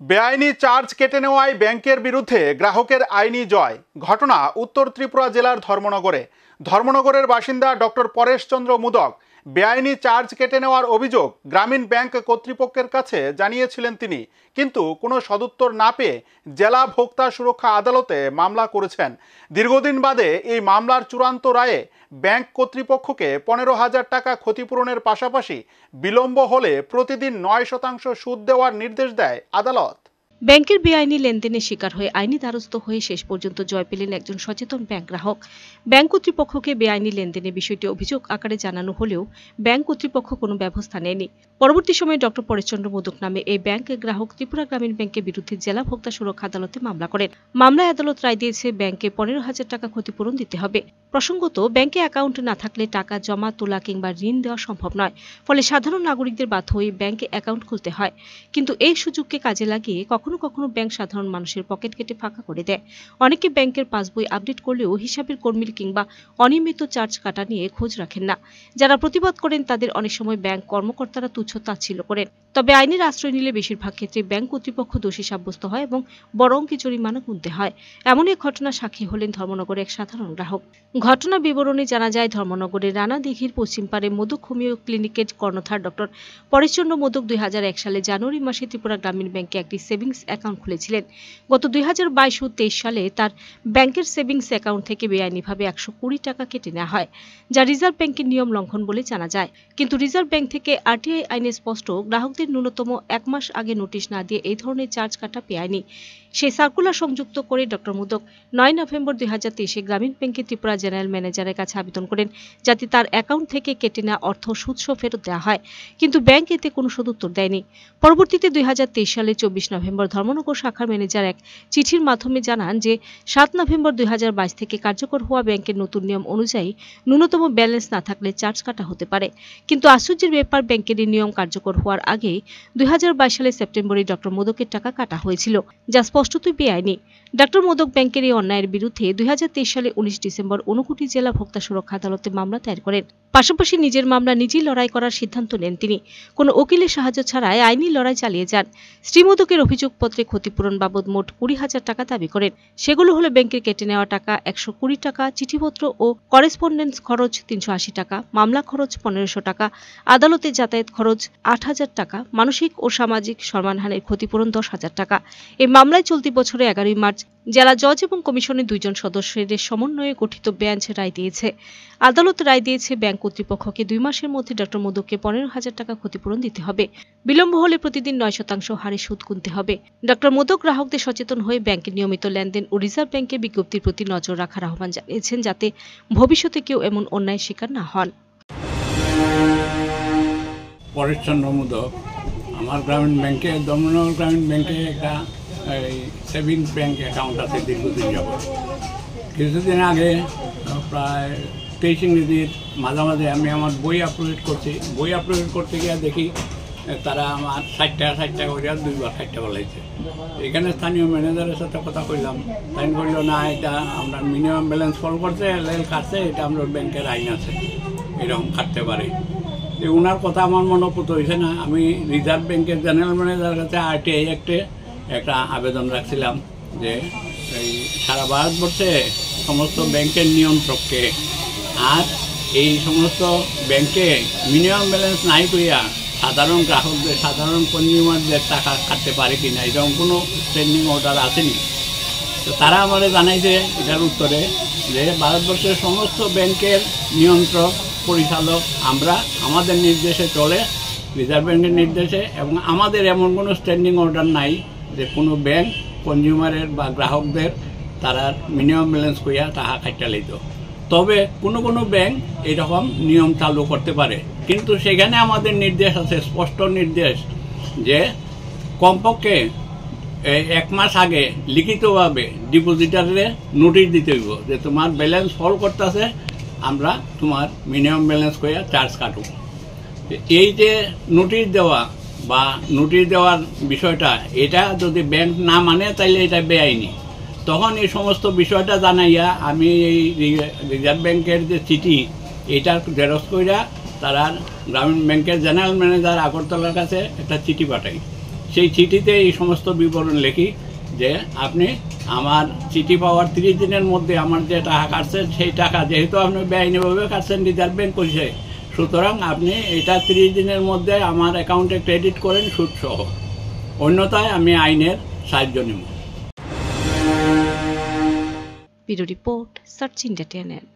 বেআইনি চার্জ কেটে নেওয়ায় ব্যাংকের বিরুদ্ধে গ্রাহকের আইনি জয়। ঘটনা উত্তর ত্রিপুরা জেলার ধর্মনগরে। ধর্মনগরের বাসিন্দা ডক্টর পরেশ চন্দ্র মুদক বেআইনি চার্জ কেটে নেওয়ার অভিযোগ গ্রামীণ ব্যাংক কর্তৃপক্ষের কাছে জানিয়েছিলেন তিনি, কিন্তু কোনো সদুত্তর না পেয়ে জেলা ভোক্তা সুরক্ষা আদালতে মামলা করেছেন। দীর্ঘদিন বাদে এই মামলার চূড়ান্ত রায়ে ব্যাংক কর্তৃপক্ষকে 15,000 টাকা ক্ষতিপূরণের পাশাপাশি বিলম্ব হলে প্রতিদিন 9% সুদ দেওয়ার নির্দেশ দেয় আদালত। ব্যাংকের বেআইনি লেনদেনের শিকার হয়ে আইনি দ্বারস্থ হয়ে শেষ পর্যন্ত জয় পেলেন একজন সচেতন ব্যাংক গ্রাহক। ব্যাংক কর্তৃপক্ষকে বেআইনি লেনদেনের বিষয়টি অভিযোগ আকারে জানানো হলেও ব্যাংক কর্তৃপক্ষ কোনো ব্যবস্থা নেয়নি। পরবর্তী সময়ে ডক্টর পরেশচন্দ্র মোদক নামে এই ব্যাংক গ্রাহক ত্রিপুরা গ্রামীণ ব্যাংকের বিরুদ্ধে জেলা ভোক্তা সুরক্ষা আদালতে মামলা করেন। মামলায় আদালত রায় দিয়েছে ব্যাংকে 15,000 টাকা ক্ষতিপূরণ দিতে হবে। প্রসঙ্গত, ব্যাংকে অ্যাকাউন্ট না থাকলে টাকা জমা, তোলা কিংবা ঋণ দেওয়া সম্ভব নয়। ফলে সাধারণ নাগরিকদের বাধ্য হয়ে ব্যাংকে অ্যাকাউন্ট খুলতে হয়। কিন্তু এই সুযোগকে কাজে লাগিয়ে কখনো কখনো ব্যাংক সাধারণ মানুষের পকেট কেটে ফাঁকা করে দেয়। অনেকে ব্যাংকের পাসবই আপডেট করলেও হিসাবের কর্মী কিংবা অনিয়মিত চার্জ কাটা নিয়ে খোঁজ রাখেন না। যারা প্রতিবাদ করেন তাদের অনেক সময় ব্যাংক কর্মকর্তারা তুচ্ছ তাচ্ছিল্য করেন। তবে আইনের আশ্রয় নিলে বেশিরভাগ ক্ষেত্রে ব্যাংক কর্তৃপক্ষ দোষী সাব্যস্ত হয় এবং বড় অঙ্কে জরিমানা গুনতে হয়। এমন এক ঘটনা সাক্ষী হলেন ধর্মনগরের এক সাধারণ গ্রাহক। ঘটনা বিবরণে জানা যায়, ধর্মনগরের রানাদিঘির পশ্চিম পারে মোদক হোমিও ক্লিনিকের কর্ণধার ডক্টর পরেশচন্দ্র মোদক 2001 সালে জানুয়ারি মাসে ত্রিপুরা গ্রামীণ ব্যাংকে একটি সেভিংস অ্যাকাউন্ট খুলেছিলেন। গত 2022 ও 23 সালে তার ব্যাংকের সেভিংস অ্যাকাউন্ট থেকে বেআইনিভাবে 120 টাকা কেটে নেওয়া হয়, যা রিজার্ভ ব্যাংকের নিয়ম লঙ্ঘন বলে জানা যায়। কিন্তু রিজার্ভ ব্যাংক থেকে আরটিআই আইনে স্পষ্ট, গ্রাহকদের ন্যূনতম 1 মাস আগে নোটিশ না দিয়ে এই ধরনের চার্জ কাটা বেআইনি। সেই সার্কুলার সংযুক্ত করে ডক্টর মোদক 9 নভেম্বর 2023 গ্রামীণ ব্যাংকের ত্রিপুরা জেনারেল ম্যানেজারের কাছে আবেদন করেন যাতে তার অ্যাকাউন্ট থেকে কেটে নেওয়া অর্থ সুদসহ ফেরত দেওয়া হয়, কিন্তু ব্যাংক এতে কোনো সদুত্তর দেয়নি। পরবর্তীতে 2023 সালের 24 নভেম্বর ধর্মনগর শাখার ম্যানেজার এক চিঠির মাধ্যমে জানান যে 7 নভেম্বর 2022 থেকে কার্যকর হওয়া ব্যাংকের নতুন নিয়ম অনুযায়ী ন্যূনতম ব্যালেন্স না থাকলে চার্জ কাটা হতে পারে। কিন্তু আশ্চর্যের ব্যাপার, ব্যাংকের এই নিয়ম কার্যকর হওয়ার আগে 2022 সালের সেপ্টেম্বরে ডক্টর মোদকের টাকা কাটা হয়েছিল, যা স্পষ্টতই বেআইনি। ডক্টর মোদক ব্যাংকের এই অন্যায়ের বিরুদ্ধে 2023 সালে 19 ডিসেম্বর ঊনকোটি জেলা ভোক্তা সুরক্ষা আদালতে মামলা দায়ের করেন। পাশাপাশি নিজের মামলা নিজেই লড়াই করার সিদ্ধান্ত নেন তিনি। কোনো উকিলের সাহায্য ছাড়াই আইনি লড়াই চালিয়ে যান। শ্রী মোদকের অভিযোগপত্রে ক্ষতিপূরণ বাবদ মোট 20,000 টাকা দাবি করেন। সেগুলো হলো ব্যাংকের কেটে নেওয়া টাকা 120 টাকা, চিঠিপত্র ও করেসপন্ডেন্স খরচ 380 টাকা, মামলা খরচ 1500 টাকা, আদালতে যাতায়াত খরচ 8,000 টাকা, মানসিক ও সামাজিক সম্মানহানির ক্ষতিপূরণ 10,000 টাকা। এই মামলায় চলতি বছরে 11 মার্চ জেলা জজ এবং কমিশনের 2 জন সদস্যের সমন্বয়ে গঠিত বেঞ্চ রায় দিয়েছে। আদালত রায় দিয়েছে ব্যাংক কর্তৃপক্ষকে 2 মাসের মধ্যে ডক্টর মোদককে 15,000 টাকা ক্ষতিপূরণ দিতে হবে। বিলম্ব হলে প্রতিদিন 9% হারে সুদ গুনতে হবে। ডক্টর মোদক গ্রাহকদের সচেতন হয়ে ব্যাংকের নিয়মিত লেনদেন ও রিজার্ভ ব্যাংকের বিজ্ঞপ্তির প্রতি নজর রাখার আহ্বান জানিয়েছেন, যাতে ভবিষ্যতে কেউ এমন অন্যায়ের শিকার না হন। পরেশচন্দ্র মোদক, আমার গ্রামীণ ব্যাংকে, ধর্মনগর গ্রামীণ ব্যাংকে একটা সেভিংস ব্যাংক অ্যাকাউন্ট আছে দীর্ঘদিন যাবত। কিছুদিন আগে প্রায় 23 ইংরেজির মাঝামাঝি আমি আমার বই আপলোড করছি। বই আপলোড করতে গিয়ে দেখি তারা আমার 60 টাকা করে 2বার 60 টাকা লাগছে। এখানে স্থানীয় ম্যানেজারের সাথে কথা কইলাম, তাই বললো না, এটা আমরা মিনিমাম ব্যালেন্স ফলো করছে, লেল খাটছে, এটা আমরা ব্যাংকের আইন আছে, এরকম খাটতে পারে। ওনার কথা আমার মনোপুত হয়েছে না। আমি রিজার্ভ ব্যাংকের জেনারেল ম্যানেজারের কাছে আরটিআই একটা আবেদন রাখছিলাম যে এই সারা ভারতবর্ষে সমস্ত ব্যাংকের নিয়ন্ত্রককে আর এই সমস্ত ব্যাংকে মিনিমাম ব্যালেন্স নাই করিয়া সাধারণ গ্রাহকদের, সাধারণ কনজিউমারদের টাকা কাটতে পারে কিনা, এরকম কোনো স্ট্যান্ডিং অর্ডার আসেনি। তো তারা আমাদের জানাইছে এটার উত্তরে যে ভারতবর্ষের সমস্ত ব্যাংকের নিয়ন্ত্রক, পরিচালক আমরা, আমাদের নির্দেশে চলে, রিজার্ভ ব্যাংকের নির্দেশে, এবং আমাদের এমন কোনো স্ট্যান্ডিং অর্ডার নাই যে কোনো ব্যাংক কনজিউমারের বা গ্রাহকদের তারা মিনিমাম ব্যালেন্স করিয়া টাকা কাটতে লইত। তবে কোনো কোনো ব্যাংক এরকম নিয়ম চালু করতে পারে, কিন্তু সেখানে আমাদের নির্দেশ আছে, স্পষ্ট নির্দেশ, যে কমপক্ষে 1 মাস আগে লিখিতভাবে ডিপোজিটারে নোটিশ দিতে হইব যে তোমার ব্যালেন্স ফল করতেছে, আমরা তোমার মিনিমাম ব্যালেন্স করিয়া চার্জ কাটব। এই যে নোটিশ দেওয়া বা নোটিশ দেওয়ার বিষয়টা, এটা যদি ব্যাংক না মানে তাইলে এটা বেআইনি। তখন এই সমস্ত বিষয়টা জানাইয়া আমি এই রিজার্ভ ব্যাংকের যে চিঠি, এটা জেরক্স কইরা তারা গ্রামীণ ব্যাংকের জেনারেল ম্যানেজার আগরতলার কাছে একটা চিঠি পাঠাই। সেই চিঠিতে এই সমস্ত বিবরণ লিখি যে আপনি আমার চিঠি পাওয়ার 30 দিনের মধ্যে আমার যে টাকা কাটছেন সেই টাকা যেহেতু আপনি বেআইনিভাবে কাটছেন রিজার্ভ ব্যাংক করেছে, সুতরাং আপনি এটা 30 দিনের মধ্যে আমার অ্যাকাউন্টে ক্রেডিট করেন সুদসহ, অন্যথায় আমি আইনের সাহায্য নেব। Bureau report, search India.